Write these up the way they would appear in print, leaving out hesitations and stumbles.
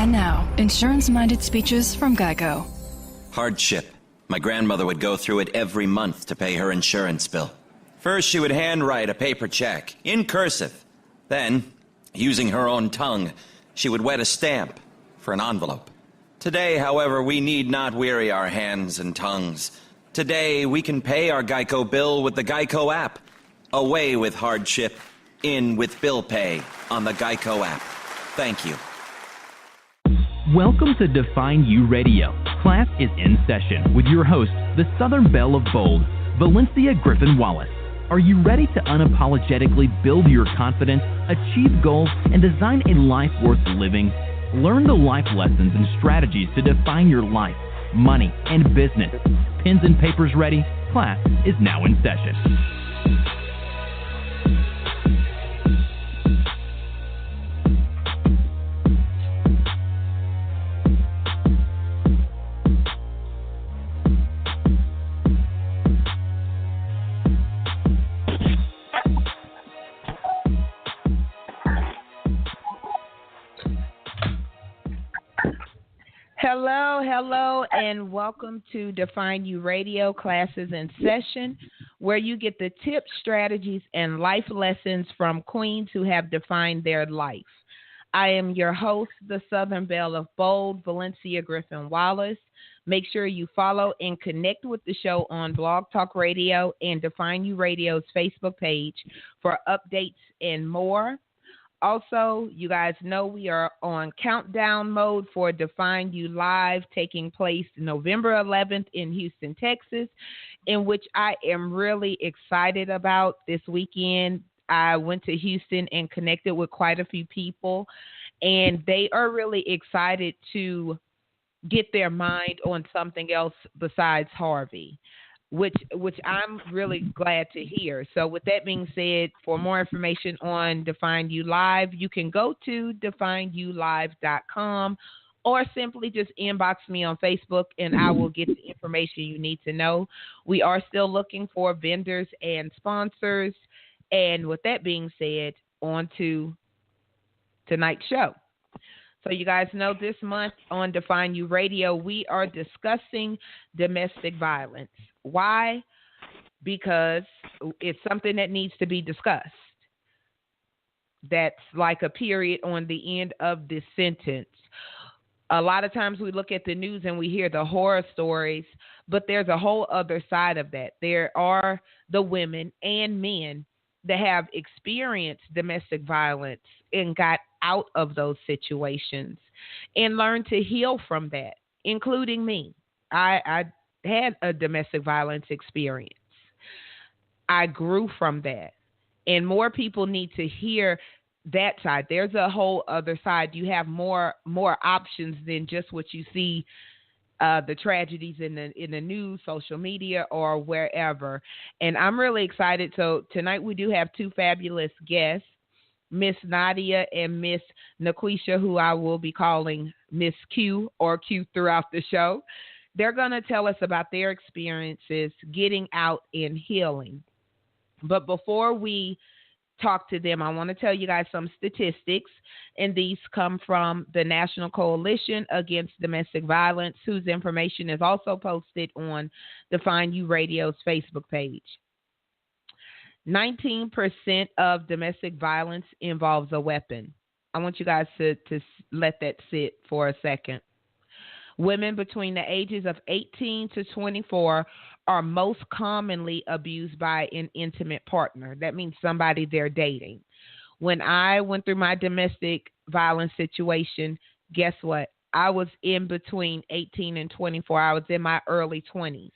And now, insurance-minded speeches from Geico. Hardship. My grandmother would go through it every month to pay her insurance bill. First, she would handwrite a paper check, in cursive. Then, using her own tongue, she would wet a stamp for an envelope. Today, however, we need not weary our hands and tongues. Today, we can pay our Geico bill with the Geico app. Away with hardship, in with bill pay on the Geico app. Thank you. Welcome to Define You Radio. Class is in session with your host, the Southern Belle of Bold, Valencia Griffin-Wallace. Are you ready to unapologetically build your confidence, achieve goals, and design a life worth living? Learn the life lessons and strategies to define your life, money, and business. Pens and papers ready? Class is now in session. Hello, and welcome to Define You Radio. Classes in session, where you get the tips, strategies, and life lessons from queens who have defined their life. I am your host, the Southern Belle of Bold, Valencia Griffin-Wallace. Make sure you follow and connect with the show on Blog Talk Radio and Define You Radio's Facebook page for updates and more. Also, you guys know we are on countdown mode for Define You Live, taking place November 11th in Houston, Texas, in which I am really excited about. This weekend, I went to Houston and connected with quite a few people, and they are really excited to get their mind on something else besides Harvey, which I'm really glad to hear. So with that being said, for more information on Define You Live, you can go to defineyoulive.com or simply just inbox me on Facebook and I will get the information you need to know. We are still looking for vendors and sponsors. And with that being said, on to tonight's show. So you guys know this month on Define You Radio, we are discussing domestic violence. Why? Because it's something that needs to be discussed. That's like a period on the end of this sentence. A lot of times we look at the news and we hear the horror stories, but there's a whole other side of that. There are the women and men that have experienced domestic violence and got out of those situations and learned to heal from that, including me. I had a domestic violence experience. I grew from that. And more people need to hear that side. There's a whole other side. You have more options than just what you see, the tragedies in the news, social media, or wherever. And I'm really excited. So tonight we do have two fabulous guests, Miss Nydia and Miss NaQuishia, who I will be calling Miss Q or Q throughout the show. They're going to tell us about their experiences getting out and healing. But before we talk to them, I want to tell you guys some statistics, and these come from the National Coalition Against Domestic Violence, whose information is also posted on Define You Radio's Facebook page. 19% of domestic violence involves a weapon. I want you guys to let that sit for a second. Women between the ages of 18 to 24 are most commonly abused by an intimate partner. That means somebody they're dating. When I went through my domestic violence situation, guess what? I was in between 18 and 24. I was in my early 20s.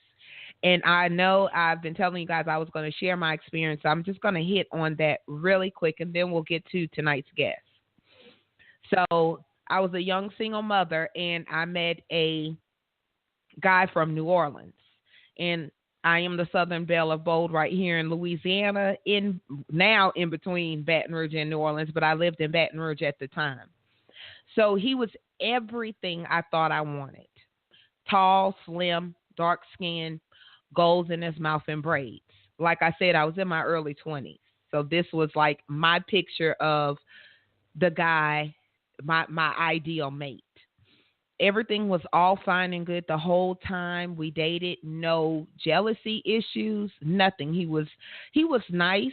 And I know I've been telling you guys I was going to share my experience. I'm just going to hit on that really quick, and then we'll get to tonight's guest. So I was a young single mother, and I met a guy from New Orleans. And I am the Southern Belle of Bold right here in Louisiana, now in between Baton Rouge and New Orleans, but I lived in Baton Rouge at the time. So he was everything I thought I wanted. Tall, slim, dark skin, goals in his mouth, and braids. Like I said, I was in my early 20s. So this was like my picture of the guy, my ideal mate. Everything was all fine and good the whole time we dated. No jealousy issues, nothing. He was nice,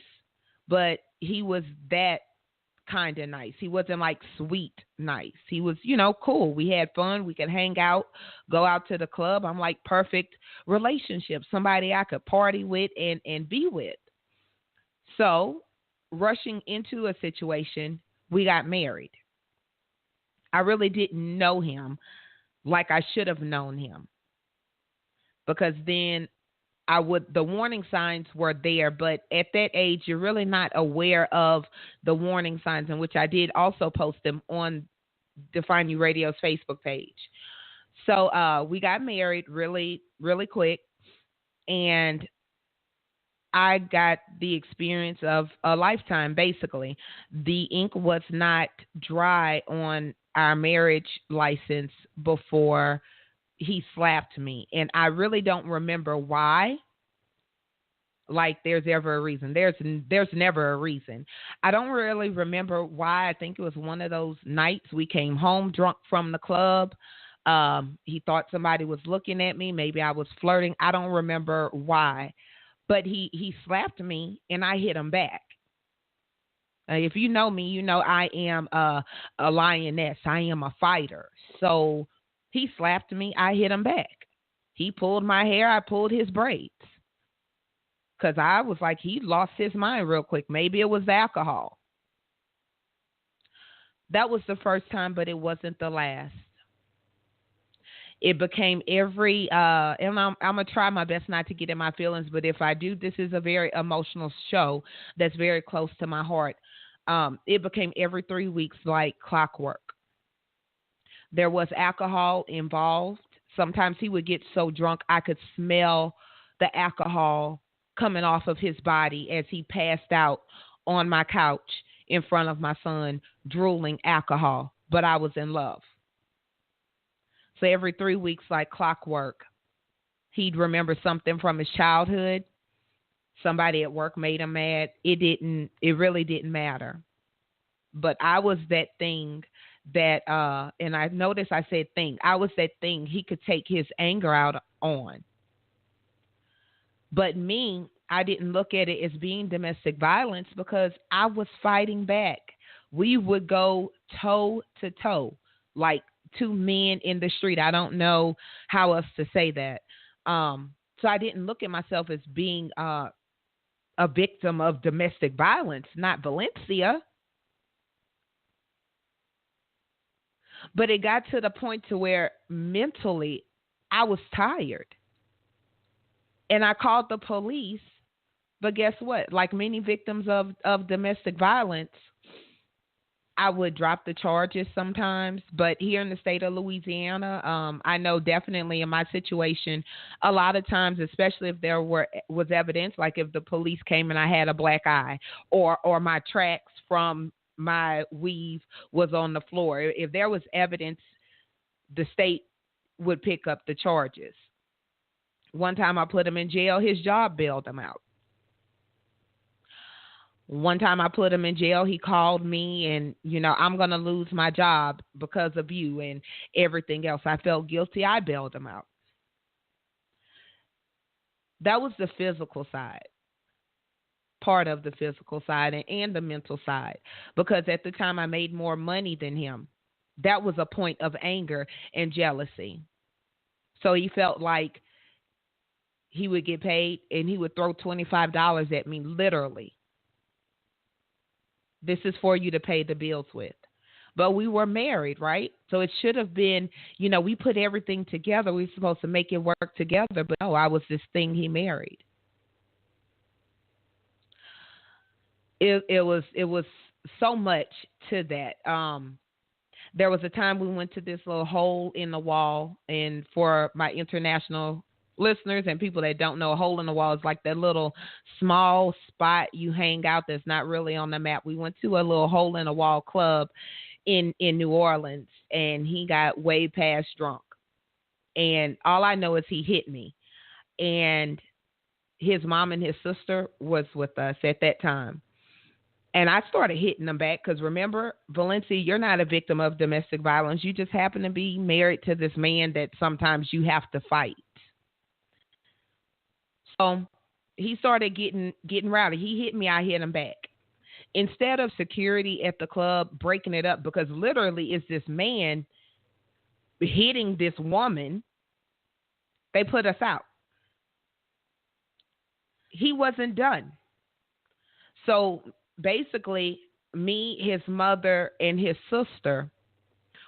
but he was that kind of nice. He wasn't like sweet nice. He was, cool. We had fun. We could hang out, go out to the club. I'm like perfect relationship, somebody I could party with and be with. So rushing into a situation, we got married. I really didn't know him like I should have known him, because then the warning signs were there, but at that age, you're really not aware of the warning signs, in which I did also post them on Define You Radio's Facebook page. So we got married really, really quick, and I got the experience of a lifetime, basically. The ink was not dry on our marriage license before he slapped me. And I really don't remember why. Like there's ever a reason. There's never a reason. I don't really remember why. I think it was one of those nights we came home drunk from the club. He thought somebody was looking at me. Maybe I was flirting. I don't remember why. But he slapped me, and I hit him back. If you know me, you know I am a lioness. I am a fighter. So he slapped me. I hit him back. He pulled my hair. I pulled his braids. Because I was like, he lost his mind real quick. Maybe it was the alcohol. That was the first time, but it wasn't the last. It became and I'm going to try my best not to get in my feelings, but if I do, this is a very emotional show that's very close to my heart. It became every 3 weeks like clockwork. There was alcohol involved. Sometimes he would get so drunk I could smell the alcohol coming off of his body as he passed out on my couch in front of my son, drooling alcohol, but I was in love. So every 3 weeks, like clockwork, he'd remember something from his childhood. Somebody at work made him mad. It really didn't matter. But I was that thing that, and I noticed I said thing. I was that thing he could take his anger out on. But me, I didn't look at it as being domestic violence because I was fighting back. We would go toe to toe, like two men in the street. I don't know how else to say that. So I didn't look at myself as being a victim of domestic violence, not Valencia. But it got to the point to where mentally I was tired. And I called the police. But guess what? Like many victims of domestic violence, I would drop the charges sometimes. But here in the state of Louisiana, I know definitely in my situation, a lot of times, especially if there was evidence, like if the police came and I had a black eye or my tracks from my weave was on the floor. If there was evidence, the state would pick up the charges. One time I put him in jail, his job bailed him out. One time I put him in jail, he called me and, I'm going to lose my job because of you and everything else. I felt guilty. I bailed him out. That was the physical side, part of the physical side and the mental side, because at the time I made more money than him. That was a point of anger and jealousy. So he felt like he would get paid and he would throw $25 at me, literally. This is for you to pay the bills with. But we were married, right? So it should have been, we put everything together. We were supposed to make it work together. But no, I was this thing he married. It was so much to that. There was a time we went to this little hole in the wall, and for my international listeners and people that don't know, a hole in the wall is like that little small spot you hang out that's not really on the map. We went to a little hole in the wall club in New Orleans, and he got way past drunk. And all I know is he hit me. And his mom and his sister was with us at that time. And I started hitting them back because remember, Valencia, you're not a victim of domestic violence. You just happen to be married to this man that sometimes you have to fight. So he started getting rowdy. He hit me, I hit him back. Instead of security at the club breaking it up, because literally it's this man hitting this woman, they put us out. He wasn't done. So basically, me, his mother, and his sister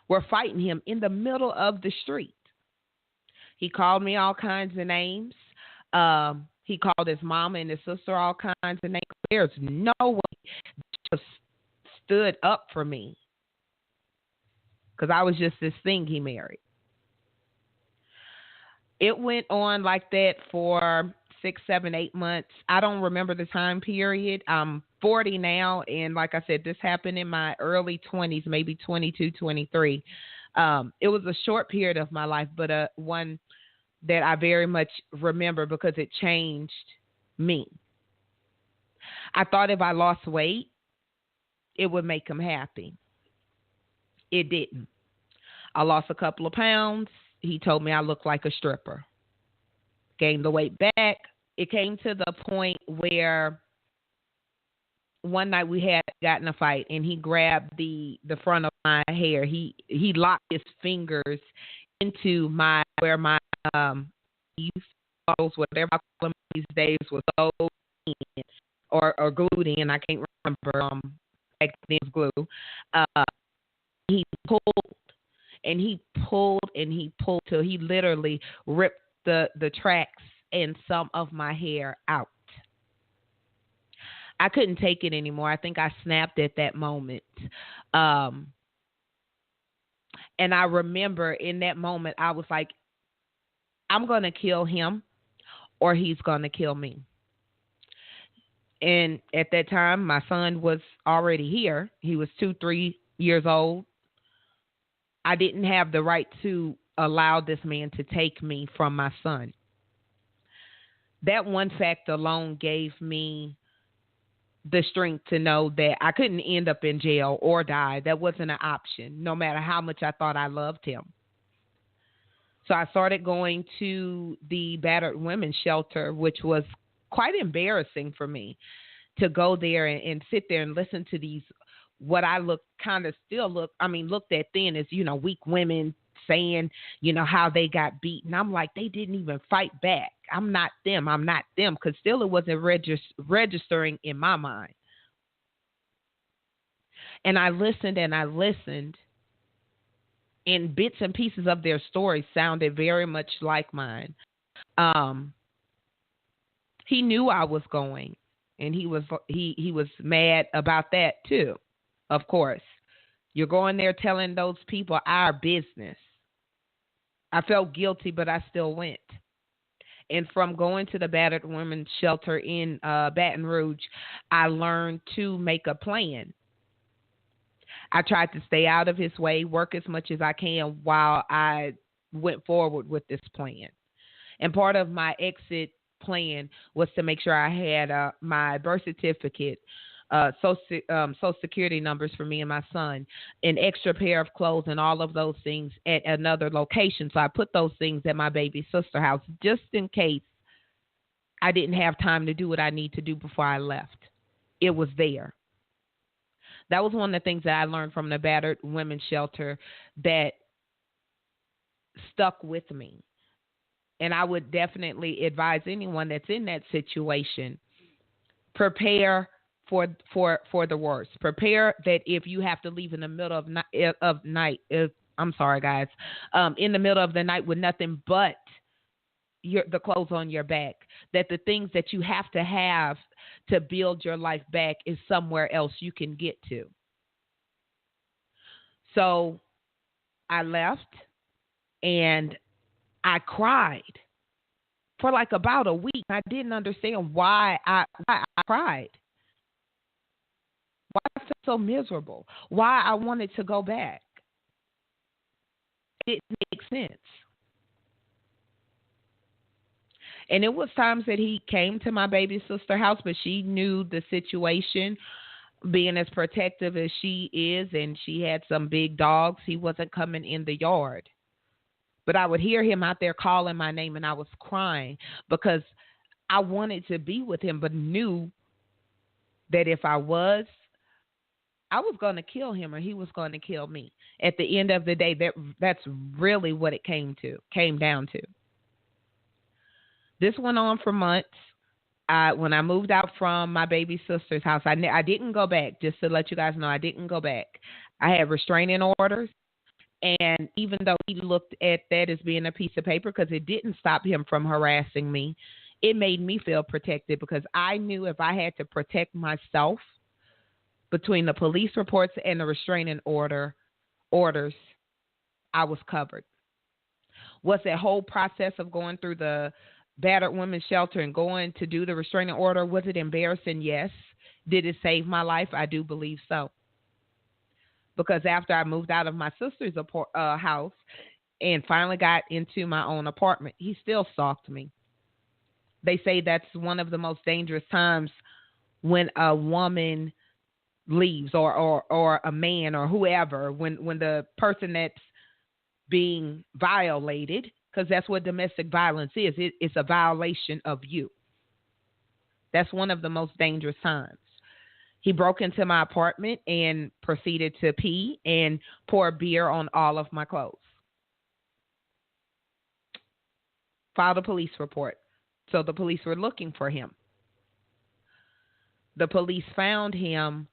were fighting him in the middle of the street. He called me all kinds of names. He called his mama and his sister all kinds of names. There's no way they just stood up for me because I was just this thing he married. It went on like that for 6, 7, 8 months. I don't remember the time period. I'm 40 now, and like I said, this happened in my early 20s, maybe 22, 23. It was a short period of my life, but one that I very much remember because it changed me. I thought if I lost weight, it would make him happy. It didn't. I lost a couple of pounds. He told me I looked like a stripper. Gained the weight back. It came to the point where one night we had gotten a fight, and he grabbed the front of my hair. He locked his fingers into where my youth clothes, whatever I call them these days, was so in or glued in. I can't remember. Back then it was glue. He pulled and he pulled and he pulled till he literally ripped the tracks and some of my hair out. I couldn't take it anymore. I think I snapped at that moment. And I remember in that moment, I was like, I'm going to kill him or he's going to kill me. And at that time, my son was already here. He was 2, 3 years old. I didn't have the right to allow this man to take me from my son. That one fact alone gave me the strength to know that I couldn't end up in jail or die. That wasn't an option, no matter how much I thought I loved him. So I started going to the battered women's shelter, which was quite embarrassing for me to go there and sit there and listen to these, what I looked at then as, weak women saying, how they got beaten. I'm like, they didn't even fight back. I'm not them. Because still it wasn't registering in my mind. And I listened, and bits and pieces of their stories sounded very much like mine. He knew I was going, and he was mad about that too. Of course, you're going there telling those people our business. I felt guilty, but I still went. And from going to the battered women's shelter in Baton Rouge, I learned to make a plan. I tried to stay out of his way, work as much as I can while I went forward with this plan. And part of my exit plan was to make sure I had my birth certificate, social security numbers for me and my son, an extra pair of clothes, and all of those things at another location. So I put those things at my baby sister's house just in case I didn't have time to do what I need to do before I left. It was there. That was one of the things that I learned from the battered women's shelter that stuck with me. And I would definitely advise anyone that's in that situation, prepare for the worst. Prepare that if you have to leave in the middle of night, in the middle of the night with nothing but the clothes on your back, that the things that you have to build your life back is somewhere else you can get to. So I left and I cried for like about a week. I didn't understand why I cried. Why I felt so miserable. Why I wanted to go back. It didn't make sense. And it was times that he came to my baby sister's house, but she knew the situation. being as protective as she is, and she had some big dogs, he wasn't coming in the yard. But I would hear him out there calling my name, and I was crying because I wanted to be with him, but knew that if I was going to kill him or he was going to kill me. At the end of the day, that's really what it came down to. This went on for months. When I moved out from my baby sister's house, I didn't go back. Just to let you guys know, I didn't go back. I had restraining orders. And even though he looked at that as being a piece of paper, because it didn't stop him from harassing me, it made me feel protected because I knew if I had to protect myself between the police reports and the restraining orders, I was covered. Was that whole process of going through the battered women's shelter and going to do the restraining order, was it embarrassing? Yes. Did it save my life? I do believe so. Because after I moved out of my sister's house and finally got into my own apartment, he still stalked me. They say that's one of the most dangerous times when a woman leaves or a man or whoever, when the person that's being violated, because that's what domestic violence is. It's a violation of you. That's one of the most dangerous times. He broke into my apartment and proceeded to pee and pour beer on all of my clothes. Filed a police report. So the police were looking for him. The police found him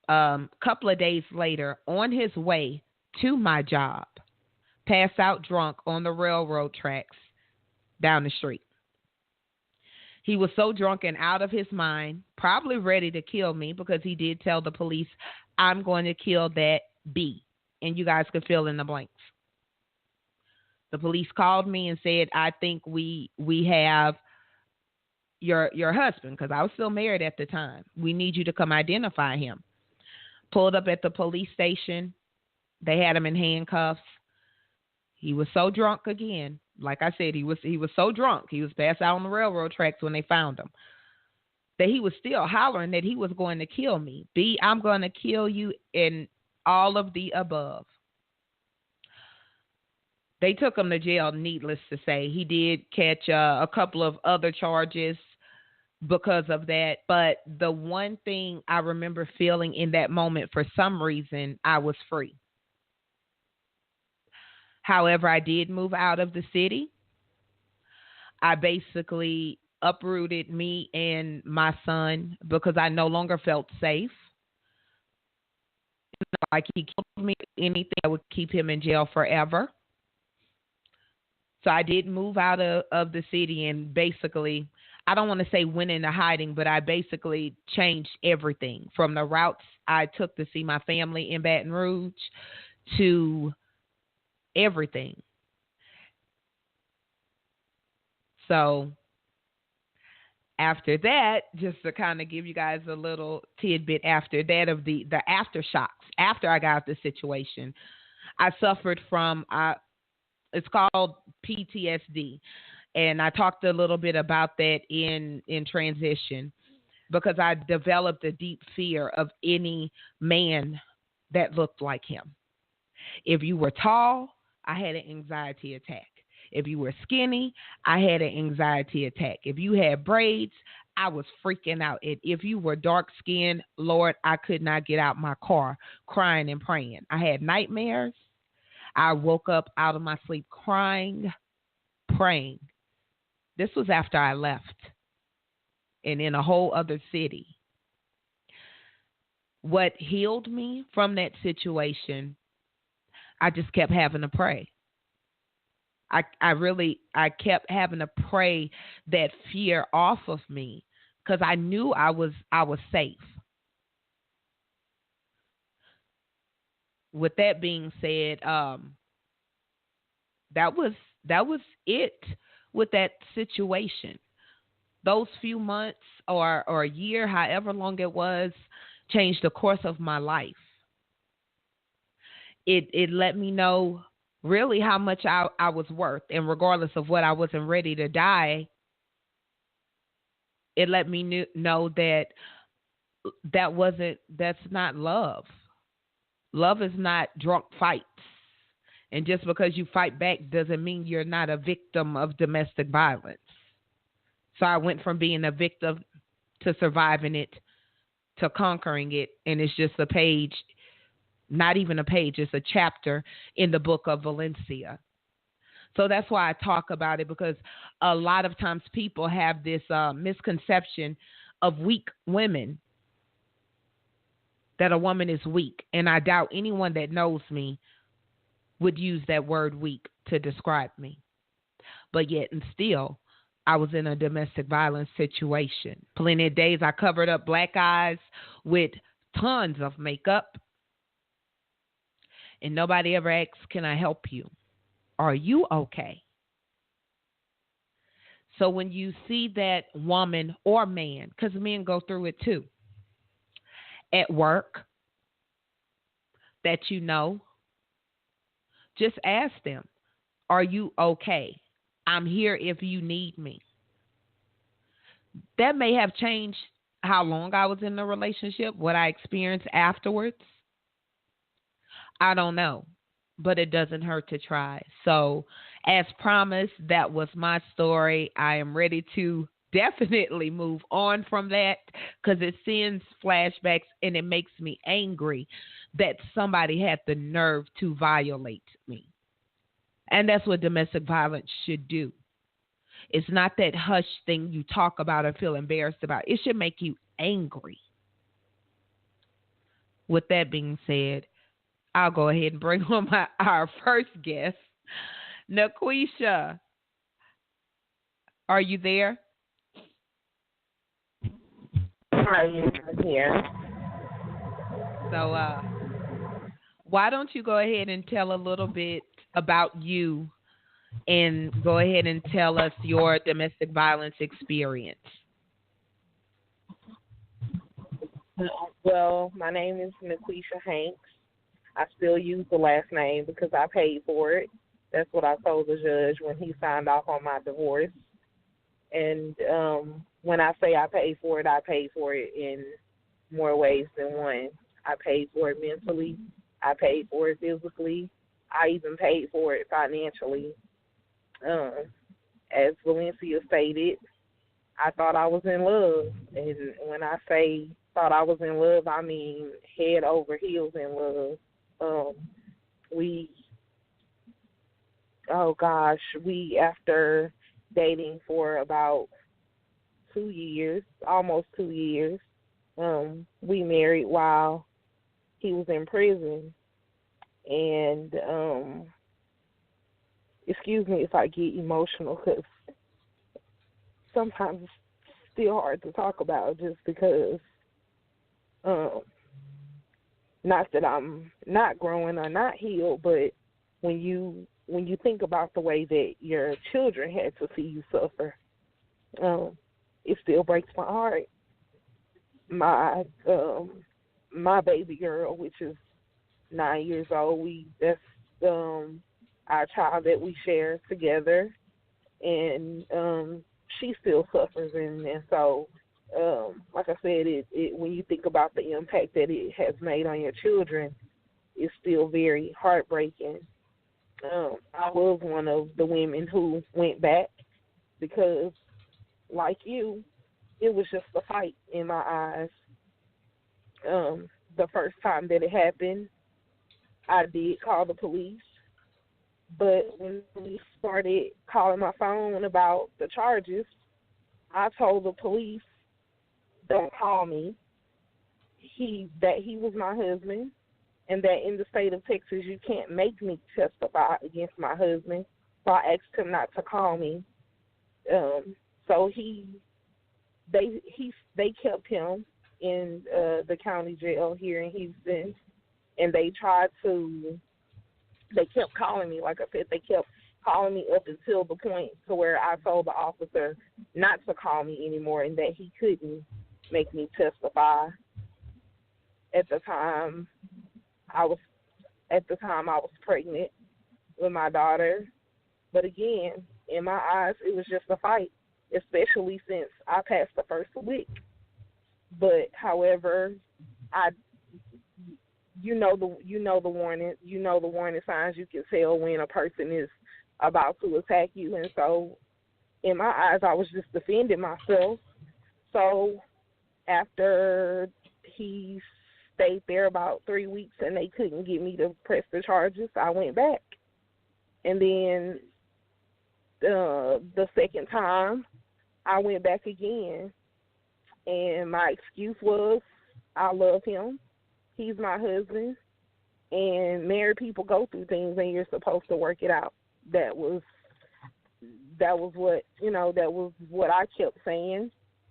a couple of days later on his way to my job, passed out drunk on the railroad tracks down the street. He was so drunk and out of his mind, probably ready to kill me, because he did tell the police, I'm going to kill that B. And you guys can fill in the blanks. The police called me and said, I think we have your husband, because I was still married at the time. We need you to come identify him. Pulled up at the police station. They had him in handcuffs. He was so drunk again. Like I said, he was so drunk. He was passed out on the railroad tracks when they found him, that he was still hollering that he was going to kill me. B, I'm going to kill you, and all of the above. They took him to jail, needless to say. He did catch a couple of other charges because of that. But the one thing I remember feeling in that moment, for some reason, I was free. However, I did move out of the city. I basically uprooted me and my son because I no longer felt safe. Like he killed me, anything that would keep him in jail forever. So I did move out of the city and basically, I don't want to say went into hiding, but I basically changed everything from the routes I took to see my family in Baton Rouge to everything. So after that, just to kind of give you guys a little tidbit after that of the aftershocks, after I got out the situation, I suffered from, it's called PTSD. And I talked a little bit about that in transition, because I developed a deep fear of any man that looked like him. If you were tall, I had an anxiety attack. If you were skinny, I had an anxiety attack. If you had braids, I was freaking out. And if you were dark skinned, Lord, I could not get out my car crying and praying. I had nightmares. I woke up out of my sleep crying, praying. This was after I left and in a whole other city. What healed me from that situation, I just kept having to pray. I kept having to pray that fear off of me, because I knew I was safe. With that being said, that was it with that situation. Those few months or a year, however long it was, changed the course of my life. It let me know really how much I was worth. And regardless of what, I wasn't ready to die. It let me know that that's not love. Love is not drunk fights. And just because you fight back doesn't mean you're not a victim of domestic violence. So I went from being a victim to surviving it to conquering it. And it's just a page, not even a page, it's a chapter in the book of Valencia. So that's why I talk about it, because a lot of times people have this misconception of weak women, that a woman is weak. And I doubt anyone that knows me would use that word weak to describe me. But yet and still, I was in a domestic violence situation. Plenty of days I covered up black eyes with tons of makeup. And nobody ever asks, can I help you? Are you okay? So when you see that woman or man, because men go through it too, at work, that you know, just ask them, are you okay? I'm here if you need me. That may have changed how long I was in the relationship, what I experienced afterwards. I don't know, but it doesn't hurt to try. So as promised, that was my story. I am ready to definitely move on from that, because it sends flashbacks and it makes me angry that somebody had the nerve to violate me. And that's what domestic violence should do. It's not that hush thing you talk about or feel embarrassed about. It should make you angry. With that being said, I'll go ahead and bring on our first guest, NaQuishia. Are you there? Hi, I'm here. So, why don't you go ahead and tell a little bit about you, and go ahead and tell us your domestic violence experience. Well, my name is NaQuishia Hanks. I still use the last name because I paid for it. That's what I told the judge when he signed off on my divorce. And when I say I paid for it in more ways than one. I paid for it mentally. I paid for it physically. I even paid for it financially. As Valencia stated, I thought I was in love. And when I say thought I was in love, I mean head over heels in love. After dating for about 2 years, almost 2 years, we married while he was in prison. And excuse me if I get emotional, because sometimes it's still hard to talk about, just because not that I'm not growing or not healed, but when you think about the way that your children had to see you suffer, it still breaks my heart. My baby girl, which is 9 years old, that's our child that we share together, and she still suffers, and so like I said, it when you think about the impact that it has made on your children, it's still very heartbreaking. I was one of the women who went back because, like you, it was just a fight in my eyes. The first time that it happened, I did call the police, but when the police started calling my phone about the charges, I told the police, don't call me, that he was my husband, and that in the state of Texas you can't make me testify against my husband. So I asked him not to call me. So they kept him in the county jail here in Houston, and they kept calling me. Like I said, they kept calling me up until the point to where I told the officer not to call me anymore and that he couldn't make me testify. At the time I was pregnant with my daughter. But again, in my eyes, it was just a fight, especially since I passed the first week. But however, you know the warning signs. You can tell when a person is about to attack you, and so in my eyes, I was just defending myself. So after he stayed there about 3 weeks and they couldn't get me to press the charges, I went back. And then the second time, I went back again. And my excuse was, I love him. He's my husband. And married people go through things and you're supposed to work it out. That was what I kept saying.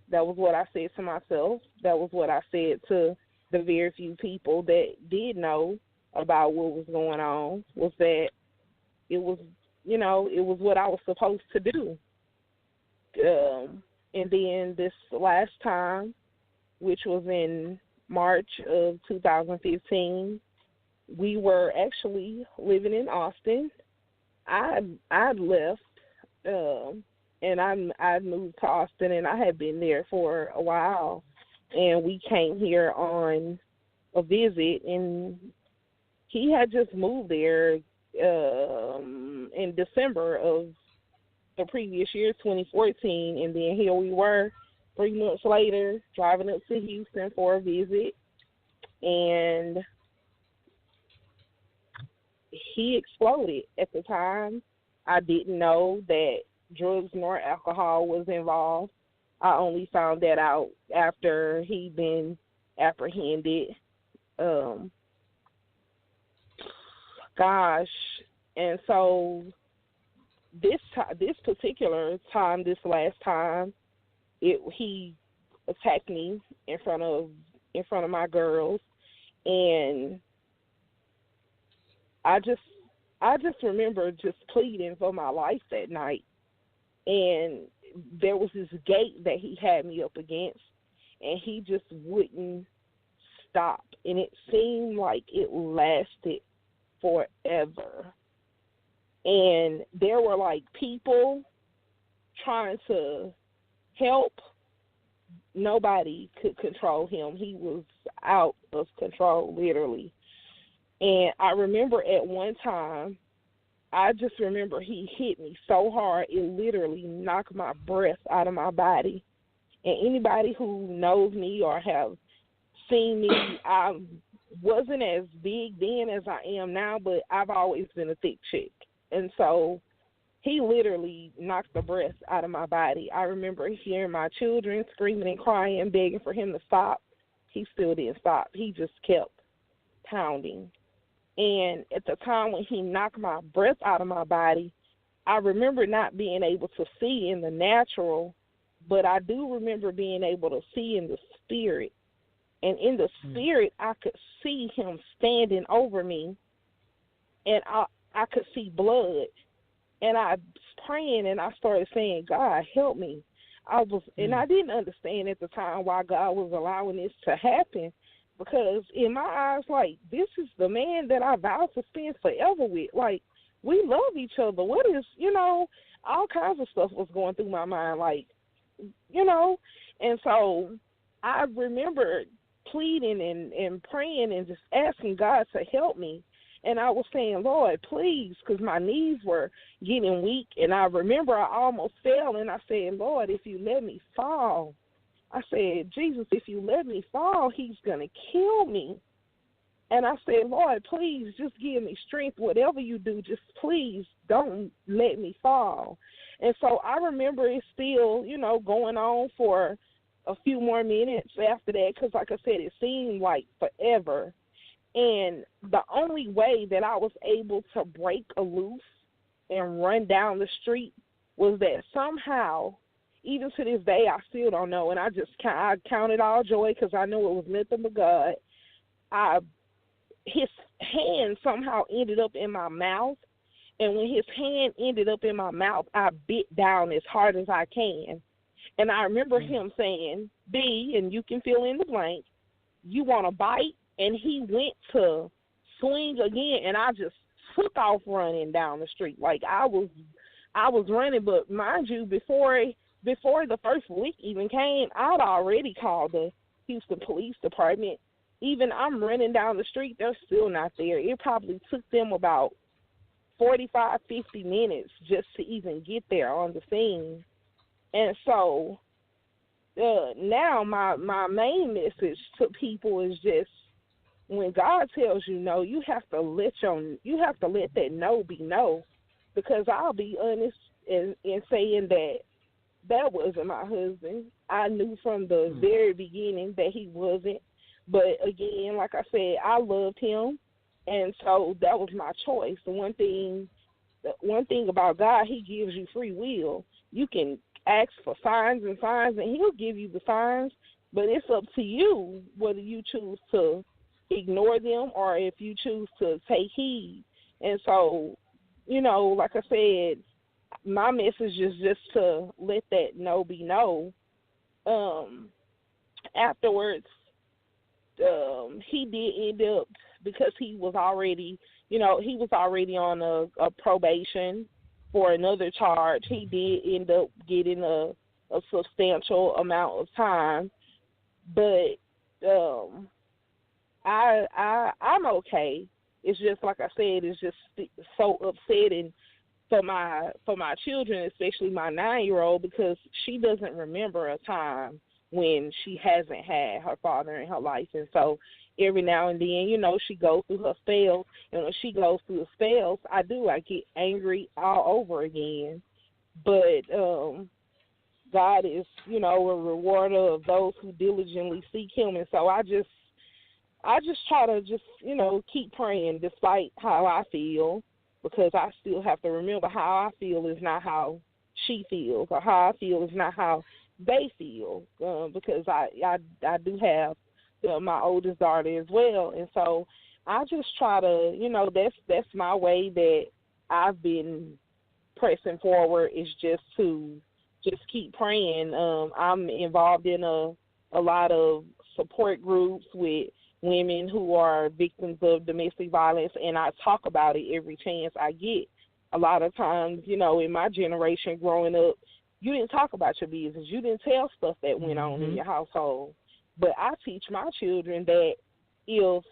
That was what I said to myself. That was what I said to the very few people that did know about what was going on, was that it was what I was supposed to do. And then this last time, which was in March of 2015, we were actually living in Austin. I'd left, and I'd moved to Austin, and I had been there for a while. And we came here on a visit, and he had just moved there in December of the previous year, 2014, and then here we were 3 months later driving up to Houston for a visit, and he exploded. At the time, I didn't know that drugs nor alcohol was involved. I only found that out after he'd been apprehended. And so this particular time, this last time, he attacked me in front of my girls, and I just remember just pleading for my life that night. And there was this gate that he had me up against, and he just wouldn't stop. And it seemed like it lasted forever. And there were like people trying to help. Nobody could control him. He was out of control, literally. And I remember at one time, I just remember he hit me so hard, it literally knocked my breath out of my body. And anybody who knows me or have seen me, I wasn't as big then as I am now, but I've always been a thick chick. And so he literally knocked the breath out of my body. I remember hearing my children screaming and crying, begging for him to stop. He still didn't stop. He just kept pounding. And at the time when he knocked my breath out of my body, I remember not being able to see in the natural, but I do remember being able to see in the spirit. And in the spirit, I could see him standing over me, and I could see blood. And I was praying, and I started saying, God, help me. And I didn't understand at the time why God was allowing this to happen. Because in my eyes, like, this is the man that I vowed to spend forever with. Like, we love each other. What is, all kinds of stuff was going through my mind, like, And so I remember pleading and praying and just asking God to help me. And I was saying, Lord, please, because my knees were getting weak. And I remember I almost fell, and I said, Lord, if you let me fall. I said, Jesus, if you let me fall, he's going to kill me. And I said, Lord, please just give me strength. Whatever you do, just please don't let me fall. And so I remember it still, going on for a few more minutes after that because, like I said, it seemed like forever. And the only way that I was able to break loose and run down the street was that somehow, even to this day, I still don't know, and I counted all joy because I knew it was nothing but God. His hand somehow ended up in my mouth, and when his hand ended up in my mouth, I bit down as hard as I can. And I remember him saying, B, and you can fill in the blank, you want to bite? And he went to swing again, and I just took off running down the street. Like I was running, but mind you, before the first lick even came, I'd already called the Houston Police Department. Even I'm running down the street, they're still not there. It probably took them about 45, 50 minutes just to even get there on the scene. And so now my main message to people is just, when God tells you no, you have to let that no be no. Because I'll be honest in saying that wasn't my husband. I knew from the very beginning that he wasn't. But again, like I said, I loved him, and so that was my choice. The one thing about God, he gives you free will. You can ask for signs, and he'll give you the signs, but it's up to you whether you choose to ignore them or if you choose to take heed. And so, like I said, my message is just to let that no be no. Afterwards, he did end up, because he was already on a probation for another charge. He did end up getting a substantial amount of time, but I'm okay. It's just, like I said, it's just so upsetting for my children, especially my 9-year-old, because she doesn't remember a time when she hasn't had her father in her life. And so every now and then, she goes through her spells, and when she goes through the spells, I get angry all over again. But God is, a rewarder of those who diligently seek him. And so I just try to keep praying despite how I feel, because I still have to remember how I feel is not how she feels, or how I feel is not how they feel, because I do have my oldest daughter as well. And so I just try to, that's my way that I've been pressing forward, is just to keep praying. I'm involved in a lot of support groups with women who are victims of domestic violence, and I talk about it every chance I get. A lot of times, in my generation growing up, you didn't talk about your business. You didn't tell stuff that went on in your household. But I teach my children that if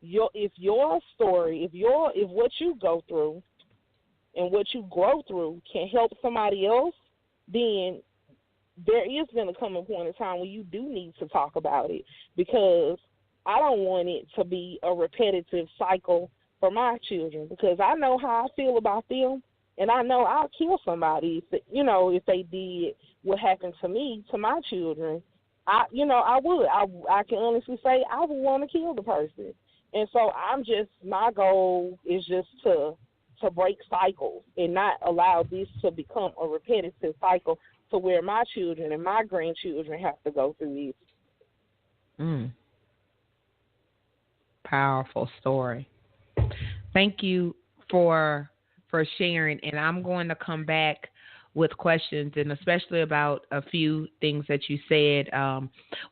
your story, if what you go through and what you grow through can help somebody else, then there is going to come a point in time when you do need to talk about it, because I don't want it to be a repetitive cycle for my children, because I know how I feel about them, and I know I'll kill somebody if they did what happened to me, to my children. I would. I can honestly say I would want to kill the person. And so my goal is just to break cycles and not allow this to become a repetitive cycle to where my children and my grandchildren have to go through this. Powerful story. Thank you for sharing, and I'm going to come back with questions, and especially about a few things that you said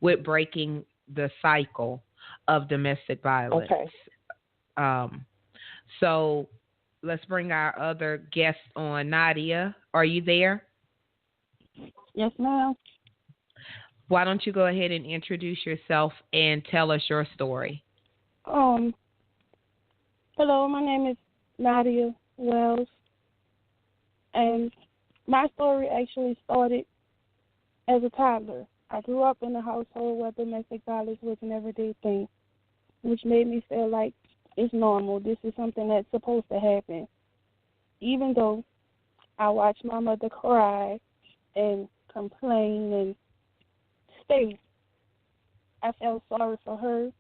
with breaking the cycle of domestic violence. Okay. So let's bring our other guest on. Nydia, are you there? Yes, ma'am. Why don't you go ahead and introduce yourself and tell us your story? Hello, my name is Nydia Wells, and my story actually started as a toddler. I grew up in a household where domestic violence was an everyday thing, which made me feel like it's normal. This is something that's supposed to happen. Even though I watched my mother cry and complain and stay, I felt sorry for her,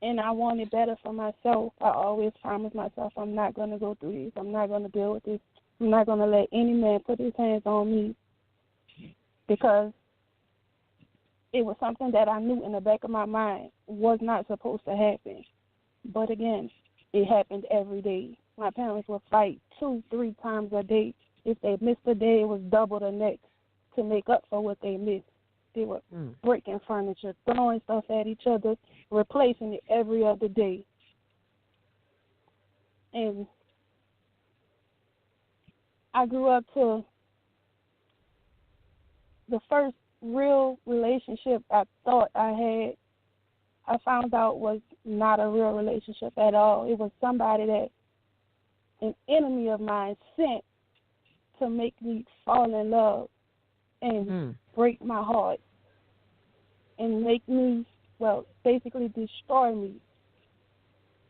and I wanted better for myself. I always promised myself I'm not going to go through this. I'm not going to deal with this. I'm not going to let any man put his hands on me, because it was something that I knew in the back of my mind was not supposed to happen. But again, it happened every day. My parents would fight 2-3 times a day. If they missed a day, it was double the next to make up for what they missed. They were breaking furniture, throwing stuff at each other, replacing it every other day. And I grew up to the first real relationship I thought I had, I found out was not a real relationship at all. It was somebody that an enemy of mine sent to make me fall in love and break my heart and make me, well, basically destroy me.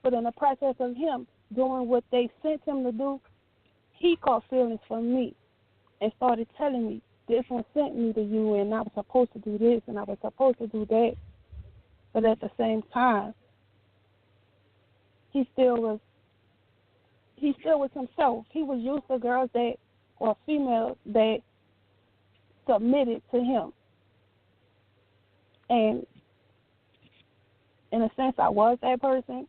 But in the process of him doing what they sent him to do, he caught feelings for me and started telling me, this one sent me to you and I was supposed to do this and I was supposed to do that. But at the same time, he still was himself. He was used to girls that, or females that submitted to him. And in a sense, I was that person,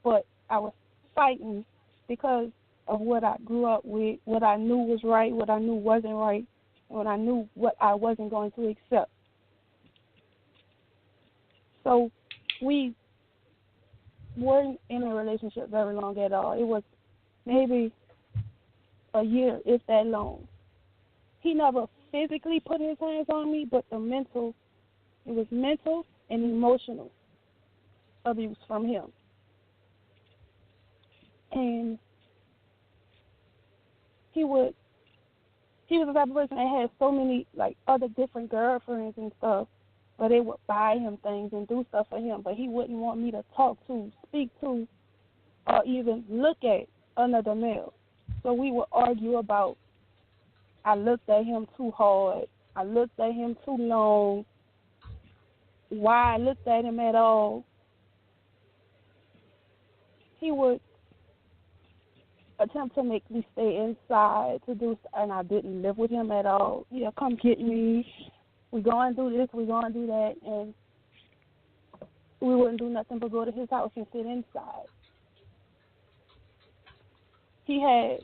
but I was fighting because of what I grew up with, what I knew was right, what I knew wasn't right, and what I knew what I wasn't going to accept. So we weren't in a relationship very long at all. It was maybe a year, if that long. He never physically put his hands on me, but it was mental and emotional abuse from him. And he was the type of person that had so many, like, other different girlfriends and stuff, but they would buy him things and do stuff for him, but he wouldn't want me to talk to, speak to, or even look at another male. So we would argue about, I looked at him too hard, I looked at him too long, why I looked at him at all. He would attempt to make me stay inside to do, and I didn't live with him at all. He'll come get me. We go and do this, we go and do that, and we wouldn't do nothing but go to his house and sit inside. He had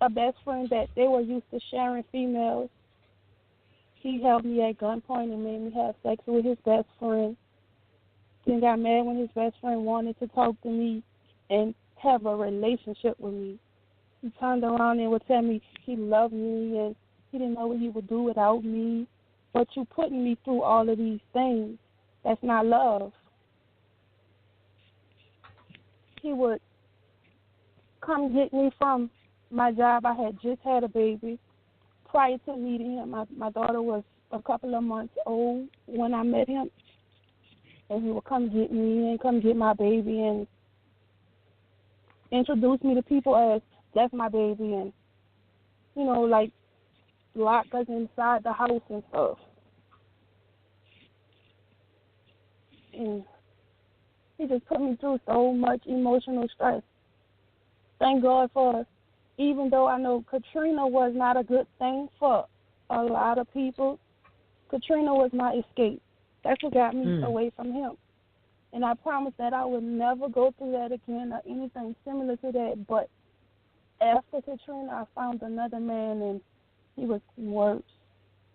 a best friend that they were used to sharing females. He held me at gunpoint and made me have sex with his best friend. Then got mad when his best friend wanted to talk to me and have a relationship with me. He turned around and would tell me he loved me and he didn't know what he would do without me. But you putting me through all of these things, that's not love. He would come get me from my job. I had just had a baby. Prior to meeting him, my daughter was a couple of months old when I met him. And he would come get me and come get my baby and introduce me to people as, that's my baby, and, you know, like, lock us inside the house and stuff. And he just put me through so much emotional stress. Thank God for, even though I know Katrina was not a good thing for a lot of people, Katrina was my escape. That's what got me away from him. And I promised that I would never go through that again or anything similar to that. But after Katrina, I found another man, and he was worse.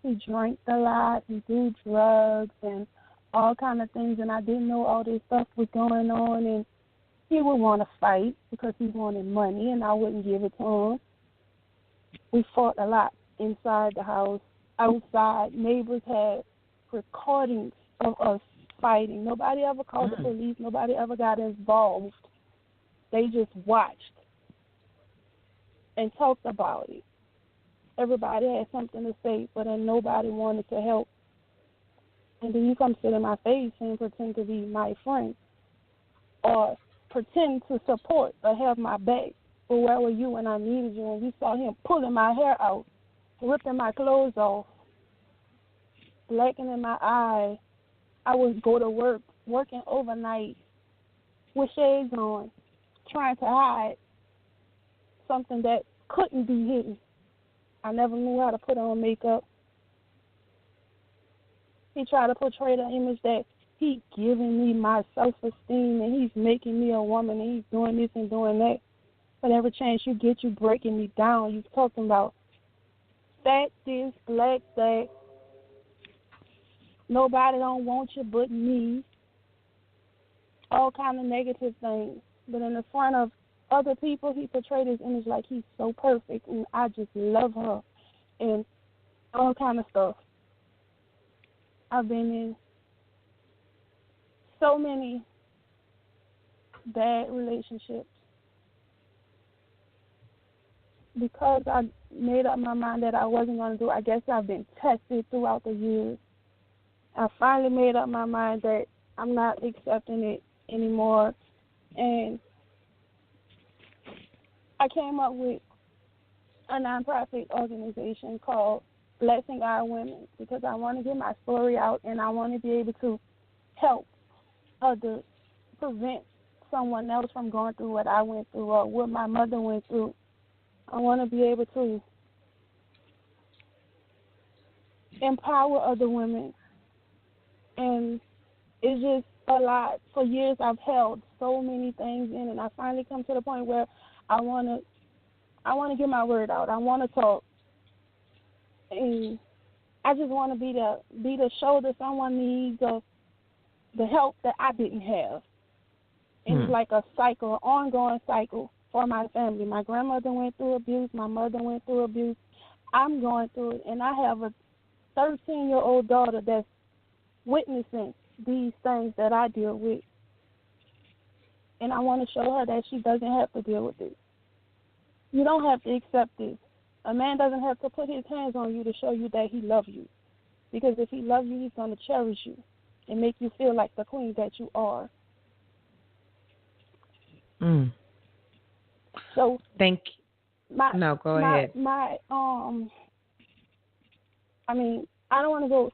He drank a lot, he did drugs and all kind of things, and I didn't know all this stuff was going on. And he would want to fight because he wanted money, and I wouldn't give it to him. We fought a lot inside the house, outside. Neighbors had recordings of us fighting. Nobody ever called the police. Nobody ever got involved. They just watched and talked about it. Everybody had something to say, but then nobody wanted to help. And then you come sit in my face and pretend to be my friend or pretend to support or have my back. But where were you when I needed you? And you saw him pulling my hair out, ripping my clothes off, blackening my eye. I would go to work, working overnight with shades on, trying to hide something that couldn't be hidden. I never knew how to put on makeup. He tried to portray the image that he's giving me my self-esteem and he's making me a woman and he's doing this and doing that. But every chance you get, you breaking me down. You talking about fat this, black that. Nobody don't want you but me. All kind of negative things. But in the front of other people, he portrayed his image like he's so perfect and I just love her and all kind of stuff. I've been in so many bad relationships because I made up my mind that I wasn't going to do it. I guess I've been tested throughout the years. I finally made up my mind that I'm not accepting it anymore. And I came up with a nonprofit organization called Blessing Our Women because I want to get my story out and I want to be able to help others, prevent someone else from going through what I went through or what my mother went through. I want to be able to empower other women. And it's just a lot. For years I've held so many things in, and I finally come to the point where I want to get my word out. I want to talk. And I just want to be the shoulder someone needs of the help that I didn't have. It's like a cycle, an ongoing cycle for my family. My grandmother went through abuse. My mother went through abuse. I'm going through it, and I have a 13-year-old daughter that's witnessing these things that I deal with. And I want to show her that she doesn't have to deal with it. You don't have to accept this. A man doesn't have to put his hands on you to show you that he loves you. Because if he loves you, he's going to cherish you and make you feel like the queen that you are. So thank you. Go ahead. I mean, I don't want to go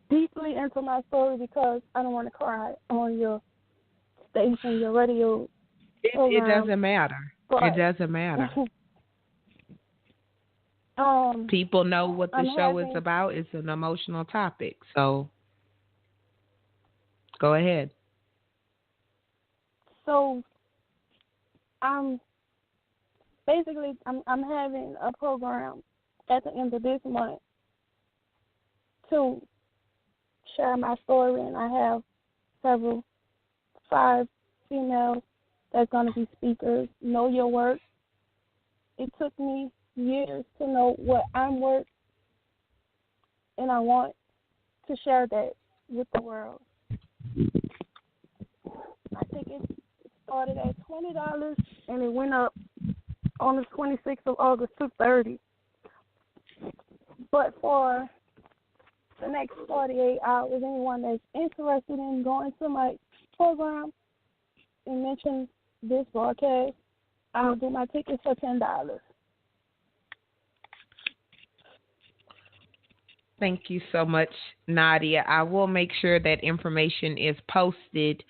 deeply into my story because I don't want to cry on your station, your radio program. It doesn't matter. It doesn't matter. People know what the show is about. It's an emotional topic. So go ahead. So I'm having a program at the end of this month to share my story, and I have 5 females that's going to be speakers. Know your worth. It took me years to know what I'm worth, and I want to share that with the world. My ticket started at $20, and it went up on the 26th of August to $30. But for the next 48 hours, anyone that's interested in going to my program and mention this broadcast, I'll do my tickets for $10. Thank you so much, Nydia. I will make sure that information is posted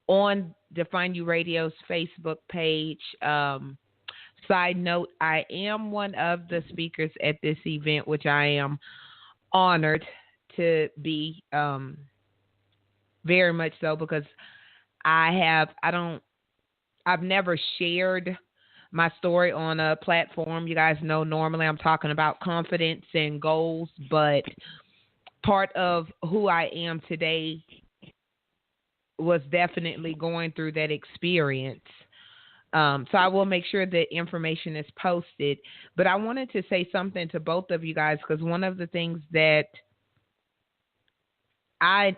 on Define You Radio's Facebook page. Side note, I am one of the speakers at this event, which I am honored to be, very much so, because I've never shared my story on a platform. You guys know normally I'm talking about confidence and goals, but part of who I am today was definitely going through that experience. So I will make sure that information is posted. But I wanted to say something to both of you guys, because one of the things that I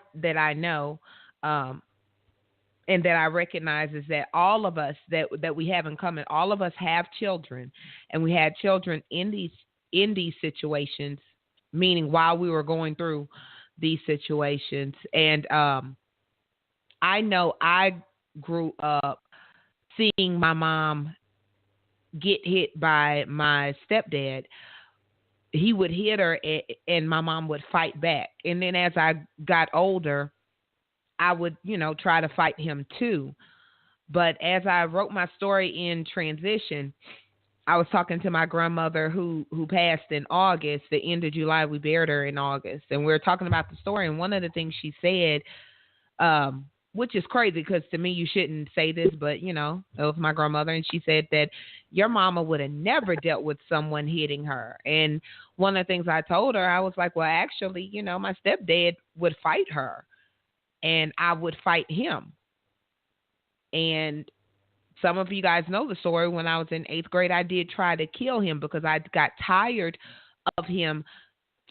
know and that I recognize is that all of us that we have in common, all of us have children, and we had children in these situations, meaning while we were going through these situations. And I know I grew up seeing my mom get hit by my stepdad. He would hit her and my mom would fight back. And then as I got older, I would, try to fight him too. But as I wrote my story in transition, I was talking to my grandmother who passed in August. The end of July, we buried her in August. And we were talking about the story. And one of the things she said, which is crazy because to me you shouldn't say this, but, that was my grandmother. And she said that your mama would have never dealt with someone hitting her. And one of the things I told her, I was like, well, actually, my stepdad would fight her and I would fight him. And some of you guys know the story. When I was in 8th grade, I did try to kill him because I got tired of him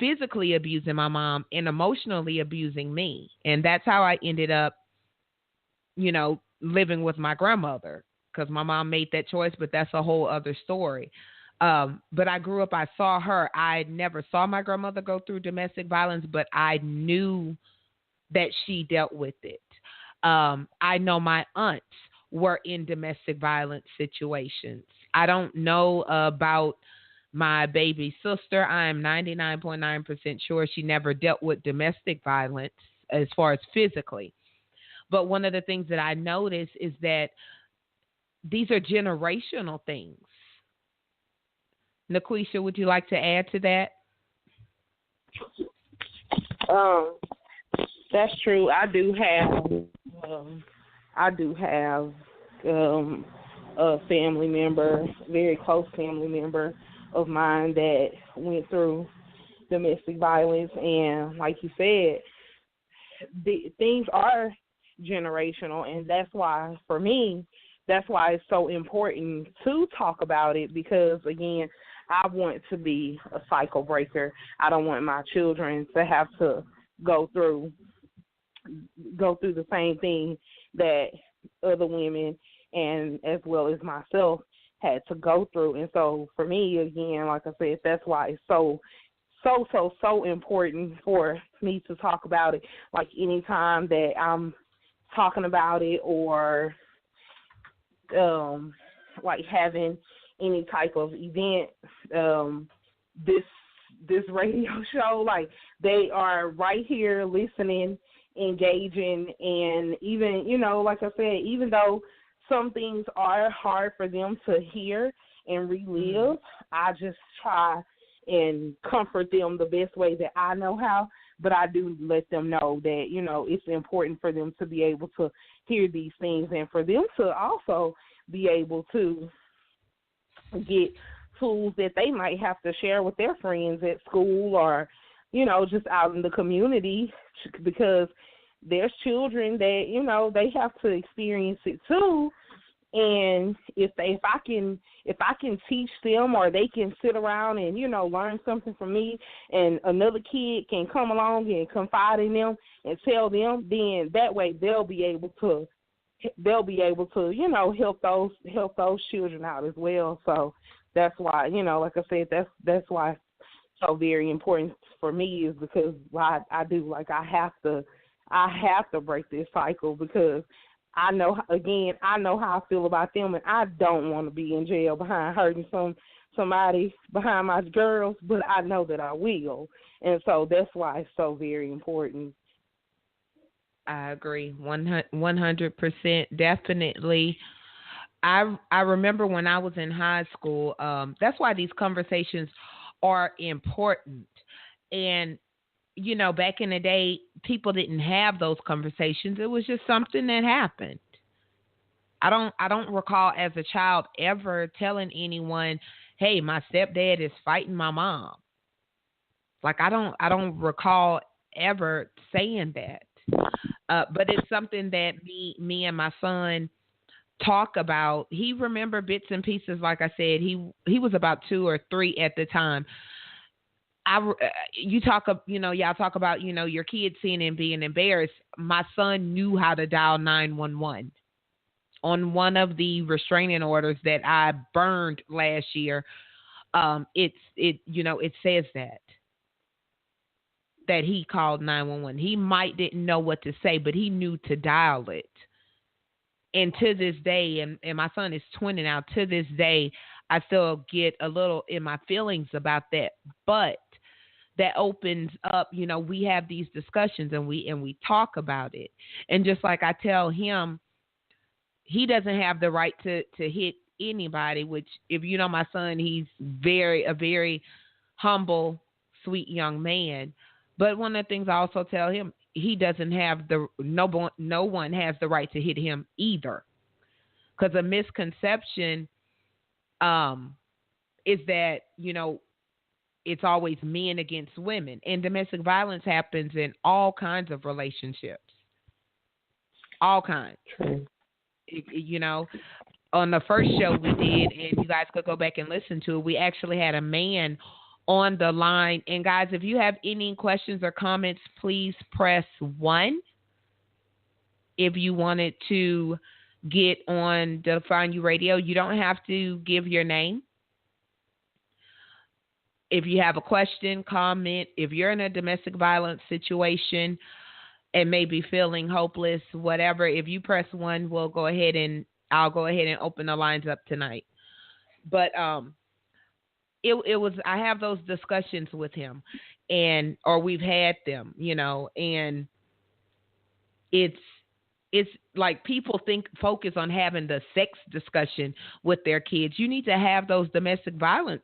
physically abusing my mom and emotionally abusing me. And that's how I ended up, living with my grandmother, because my mom made that choice, but that's a whole other story. But I grew up, I saw her. I never saw my grandmother go through domestic violence, but I knew that she dealt with it. I know my aunts were in domestic violence situations. I don't know about my baby sister. I am 99.9% sure she never dealt with domestic violence as far as physically. But one of the things that I noticed is that these are generational things. NaQuishia, would you like to add to that? That's true. I do have a family member, very close family member of mine that went through domestic violence, and like you said, things are generational, and that's why, for me, that's why it's so important to talk about it, because, again, I want to be a cycle breaker. I don't want my children to have to go through the same thing that other women and as well as myself had to go through. And so for me, again, like I said, that's why it's so important for me to talk about it. Like anytime that I'm talking about it, or like having any type of event, this radio show, like, they are right here listening, engaging, and even, like I said, even though some things are hard for them to hear and relive, I just try and comfort them the best way that I know how, but I do let them know that, it's important for them to be able to hear these things, and for them to also be able to get tools that they might have to share with their friends at school, or, just out in the community, because there's children that, they have to experience it too. And if I can teach them, or they can sit around and, learn something from me, and another kid can come along and confide in them and tell them, then that way they'll be able to help those children out as well. So that's why, like I said, that's why it's so very important for me, is because I do, like, I have to break this cycle, because I know how I feel about them, and I don't want to be in jail behind hurting somebody behind my girls, but I know that I will. And so that's why it's so very important. I agree, 100%, definitely. I remember when I was in high school, that's why these conversations are important. And, back in the day, people didn't have those conversations. It was just something that happened. I don't recall as a child ever telling anyone, hey, my stepdad is fighting my mom. Like, I don't recall ever saying that. But it's something that me and my son talk about. He remember bits and pieces. Like I said, he was about 2 or 3 at the time. Y'all talk about, your kids seeing and being embarrassed. My son knew how to dial 911 on one of the restraining orders that I burned last year. It says that he called 911. He might didn't know what to say, but he knew to dial it. And to this day, and my son is 20 now, to this day, I still get a little in my feelings about that. But that opens up, we have these discussions, and we talk about it. And just like I tell him, he doesn't have the right to hit anybody, which, if you know my son, he's a very humble, sweet young man. But one of the things I also tell him, he doesn't have no one has the right to hit him either. Because a misconception is that, it's always men against women. And domestic violence happens in all kinds of relationships. All kinds. True. On the first show we did, and you guys could go back and listen to it, we actually had a man on the line. And guys, if you have any questions or comments, please press 1. If you wanted to get on Define You Radio, you don't have to give your name. If you have a question, comment, if you're in a domestic violence situation and maybe feeling hopeless, whatever, if you press 1, I'll go ahead and open the lines up tonight. But it was, I have those discussions with him, or we've had them, and it's like people focus on having the sex discussion with their kids. You need to have those domestic violence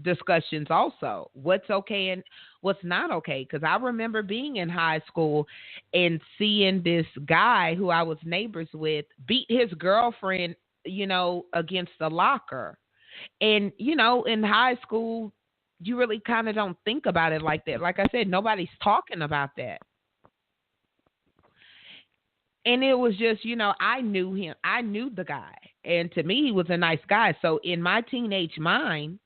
discussions also. What's okay and what's not okay. Because I remember being in high school and seeing this guy who I was neighbors with beat his girlfriend, against the locker. And, in high school, you really kind of don't think about it like that. Like I said, nobody's talking about that. And it was just, I knew him. I knew the guy. And to me, he was a nice guy. So in my teenage mind,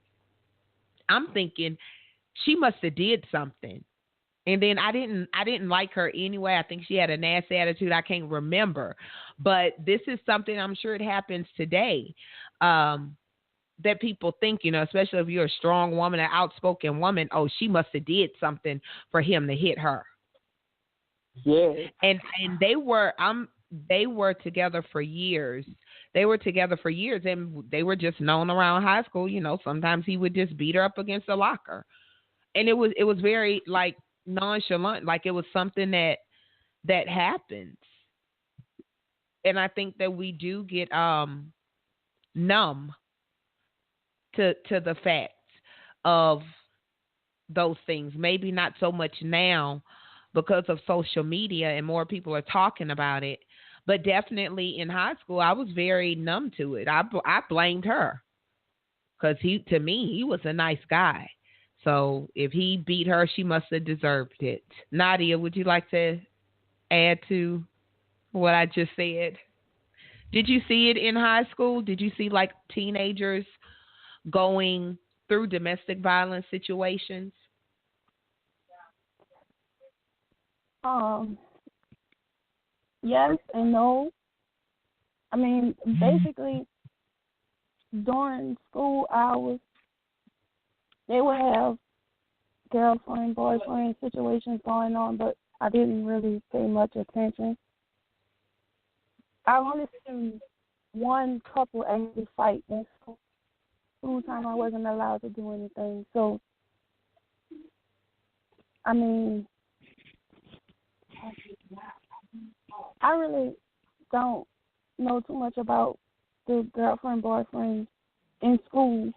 I'm thinking she must have did something. And then I didn't like her anyway. I think she had a nasty attitude. I can't remember. But this is something, I'm sure it happens today, that people think, especially if you're a strong woman, an outspoken woman, oh, she must have did something for him to hit her. Yeah. And they were together for years. They were together for years, and they were just known around high school. Sometimes he would just beat her up against the locker, and it was very like nonchalant, like it was something that happens. And I think that we do get numb to the facts of those things. Maybe not so much now because of social media and more people are talking about it. But definitely in high school, I was very numb to it. I blamed her because to me, he was a nice guy. So if he beat her, she must have deserved it. Nydia, would you like to add to what I just said? Did you see it in high school? Did you see like teenagers going through domestic violence situations? Yes and no. I mean, basically, during school hours, they would have girlfriend, boyfriend situations going on, but I didn't really pay much attention. I only seen one couple actually fight in school. School time, I wasn't allowed to do anything. So, I mean, I really don't know too much about the girlfriend, boyfriend in school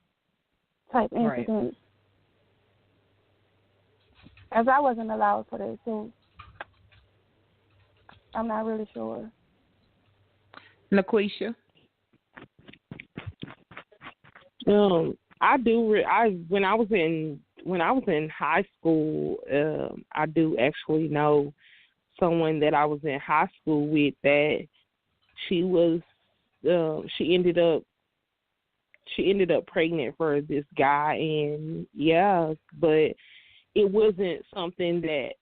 type incidents. As I wasn't allowed for that, so I'm not really sure. NaQuishia? I do. When I was in high school, I do actually know someone that I was in high school with that she ended up pregnant for this guy, and but it wasn't something that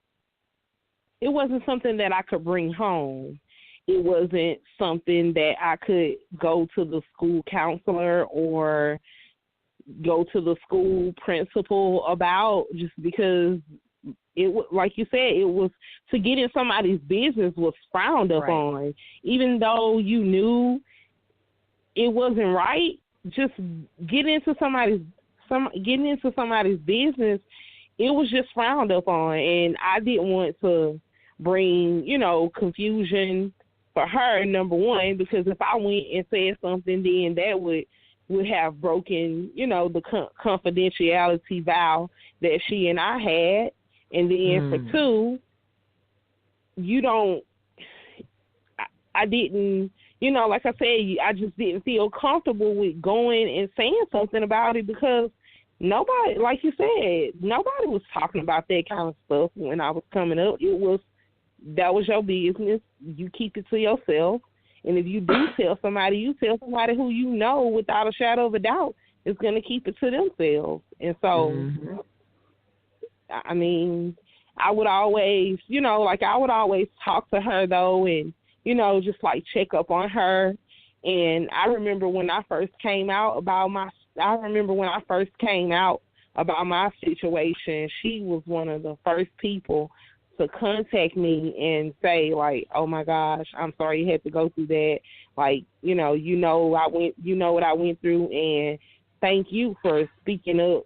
I could bring home. It wasn't something that I could go to the school counselor or go to the school principal about, just because it was, like you said, it was to get in somebody's business was frowned upon. Even though you knew it wasn't right, just getting into somebody's business, it was just frowned upon, and I didn't want to bring, confusion for her, number one, because if I went and said something, then that would have broken, the confidentiality vow that she and I had. And then for two, I didn't, like I said, I just didn't feel comfortable with going and saying something about it, because nobody, like you said, nobody was talking about that kind of stuff when I was coming up. That was your business. You keep it to yourself. And if you do tell somebody, you tell somebody who you know without a shadow of a doubt is going to keep it to themselves. And so I mean, I would always, I would always talk to her, though, and, just, check up on her. And I remember when I first came out about my situation, she was one of the first people to contact me and say, oh my gosh, I'm sorry you had to go through that. I what I went through, and thank you for speaking up.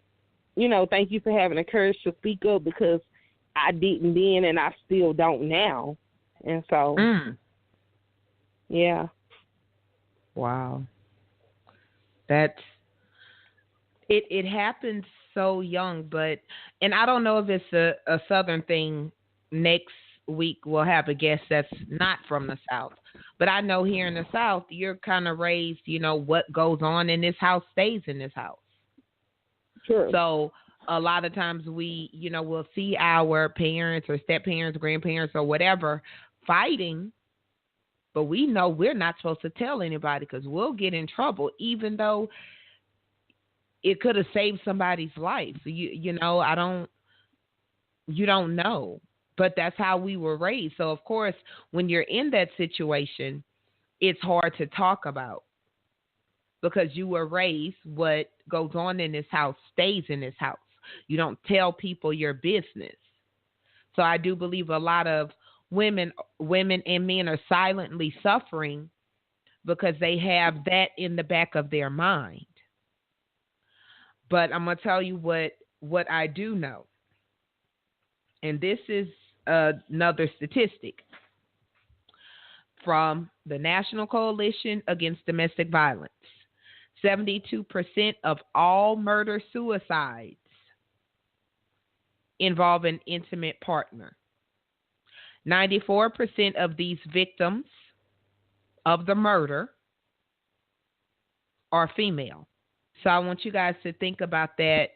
Thank you for having the courage to speak up, because I didn't then and I still don't now. And so, yeah. Wow. It happens so young, and I don't know if it's a Southern thing. Next week we'll have a guest that's not from the South, but I know here in the South you're kind of raised, what goes on in this house stays in this house. Sure. So a lot of times we, we'll see our parents or step-parents, grandparents or whatever fighting, but we know we're not supposed to tell anybody because we'll get in trouble, even though it could have saved somebody's life. So you don't know, but that's how we were raised. So of course, when you're in that situation, it's hard to talk about because you were raised, what goes on in this house stays in this house. You don't tell people your business. So I do believe a lot of women and men are silently suffering because they have that in the back of their mind. But I'm going to tell you what I do know. And this is another statistic from the National Coalition Against Domestic Violence. 72% of all murder-suicides involve an intimate partner. 94% of these victims of the murder are female. So I want you guys to think about that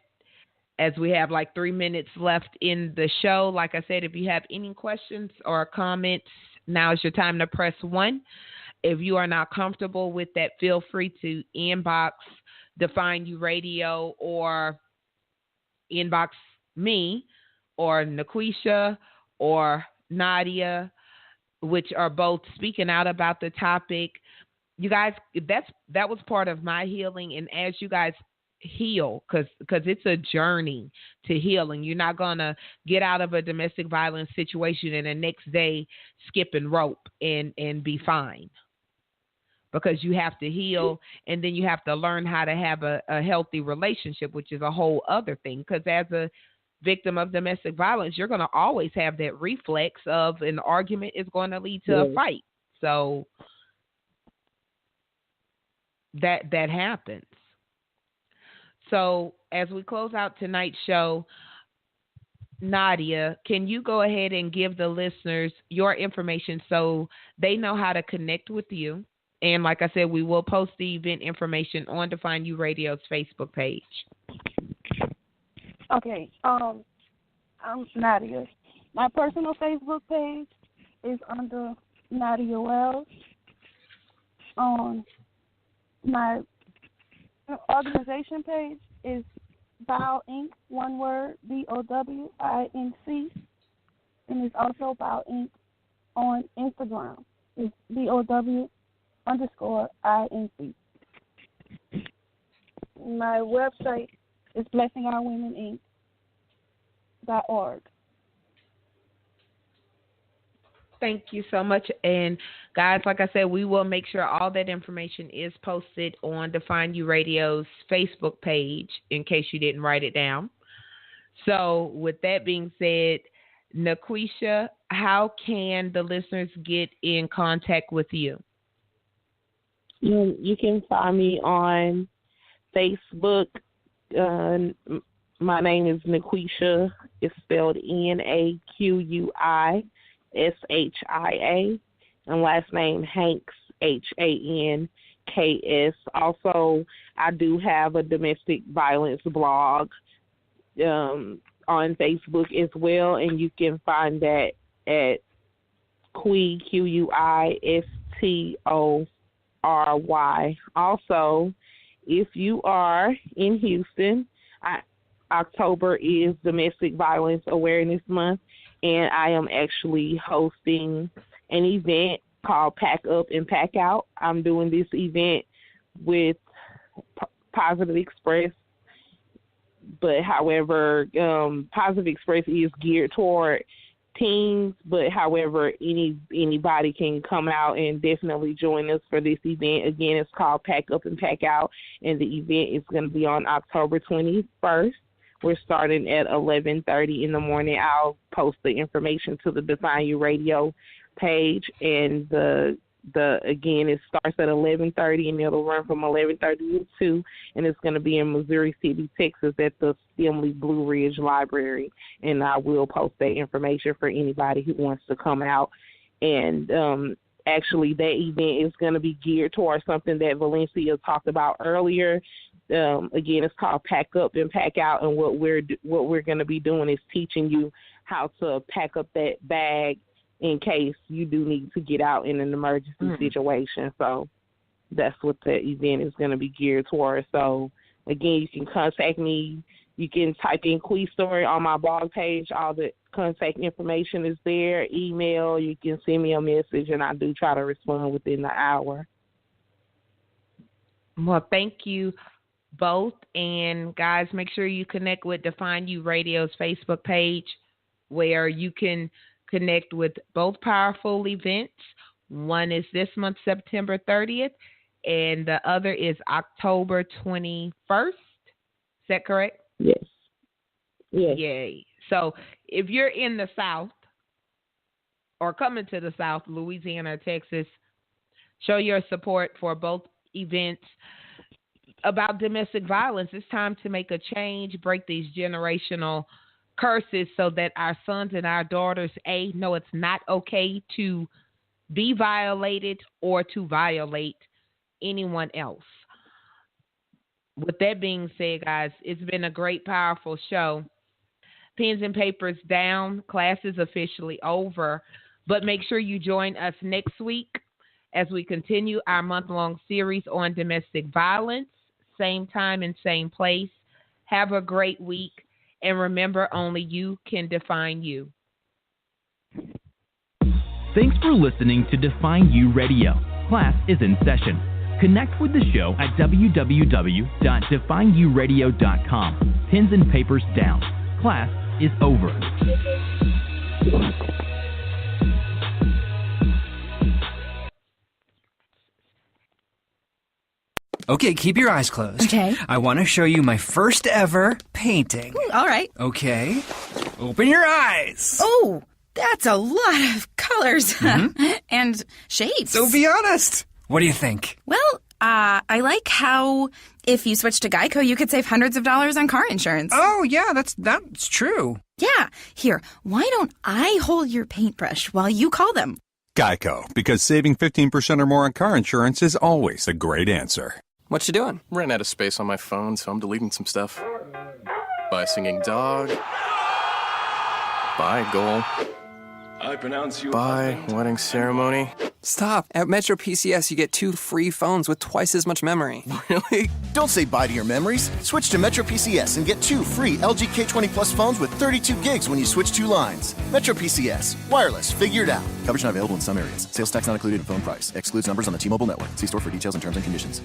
as we have 3 minutes left in the show. Like I said, if you have any questions or comments, now is your time to press 1. If you are not comfortable with that, feel free to inbox Define You Radio or inbox me or NaQuishia or Nydia, which are both speaking out about the topic. You guys, that was part of my healing. And as you guys heal, because it's a journey to healing, you're not going to get out of a domestic violence situation and the next day skip and rope and be fine. Because you have to heal, and then you have to learn how to have a healthy relationship, which is a whole other thing. Because as a victim of domestic violence, you're going to always have that reflex of an argument is going to lead to a fight. So that happens. So as we close out tonight's show, Nydia, can you go ahead and give the listeners your information so they know how to connect with you? And like I said, we will post the event information on Define You Radio's Facebook page. Okay. I'm Nydia. My personal Facebook page is under Nydia Wells. My organization page is Bow Inc., one word, BOWINC. And it's also Bow Inc. on Instagram. It's BOW_INC. My website is blessingourwomeninc.org. Thank you so much. And guys, like I said, we will make sure all that information is posted on Define You Radio's Facebook page in case you didn't write it down. So with that being said, NaQuishia, how can the listeners get in contact with you? You can find me on Facebook. My name is NaQuishia. It's spelled NaQuishia, and last name Hanks, Hanks. Also, I do have a domestic violence blog on Facebook as well, and you can find that at Quistory. Also, if you are in Houston, October is Domestic Violence Awareness Month, and I am actually hosting an event called Pack Up and Pack Out. I'm doing this event with Positive Express, but however, Positive Express is geared toward teens, but however, anybody can come out and definitely join us for this event. Again, it's called Pack Up and Pack Out, and the event is going to be on October 21st. We're starting at 11:30 in the morning. I'll post the information to the Define You Radio page, and again, it starts at 11:30 and it'll run from 11:30 to 2, and it's going to be in Missouri City, Texas, at the Stimley Blue Ridge Library. And I will post that information for anybody who wants to come out. And actually, that event is going to be geared towards something that Valencia talked about earlier. Again, it's called Pack Up and Pack Out, and what we're going to be doing is teaching you how to pack up that bag in case you do need to get out in an emergency situation. So that's what the event is going to be geared towards. So, again, you can contact me. You can type in Quiz Story on my blog page. All the contact information is there. Email, you can send me a message, and I do try to respond within the hour. Well, thank you both. And, guys, make sure you connect with Define You Radio's Facebook page, where you can connect with both powerful events. One is this month, September 30th, and the other is October 21st. Is that correct? Yes. Yes. Yay. So if you're in the South or coming to the South, Louisiana or Texas, show your support for both events about domestic violence. It's time to make a change, break these generational curses so that our sons and our daughters, know it's not okay to be violated or to violate anyone else. With that being said, guys, it's been a great, powerful show. Pens and papers down. Class is officially over. But make sure you join us next week as we continue our month-long series on domestic violence. Same time and same place. Have a great week. And remember, only you can define you. Thanks for listening to Define You Radio. Class is in session. Connect with the show at www.defineyouradio.com. Pens and papers down. Class is over. Okay, keep your eyes closed. Okay. I want to show you my first ever painting. All right. Okay. Open your eyes. Oh, that's a lot of colors and shapes. So be honest. What do you think? Well, I like how if you switch to Geico, you could save hundreds of dollars on car insurance. Oh, yeah, that's true. Yeah. Here, why don't I hold your paintbrush while you call them? Geico, because saving 15% or more on car insurance is always a great answer. What you doing? Ran out of space on my phone, so I'm deleting some stuff. Bye, singing dog. Bye, goal. I pronounce you. Bye, wedding ceremony. Stop. At Metro PCS, you get 2 free phones with twice as much memory. Really? Don't say bye to your memories. Switch to Metro PCS and get 2 free LG K20 Plus phones with 32 gigs when you switch 2 lines. Metro PCS. Wireless. Figured out. Coverage not available in some areas. Sales tax not included in phone price. Excludes numbers on the T-Mobile network. See store for details and terms and conditions.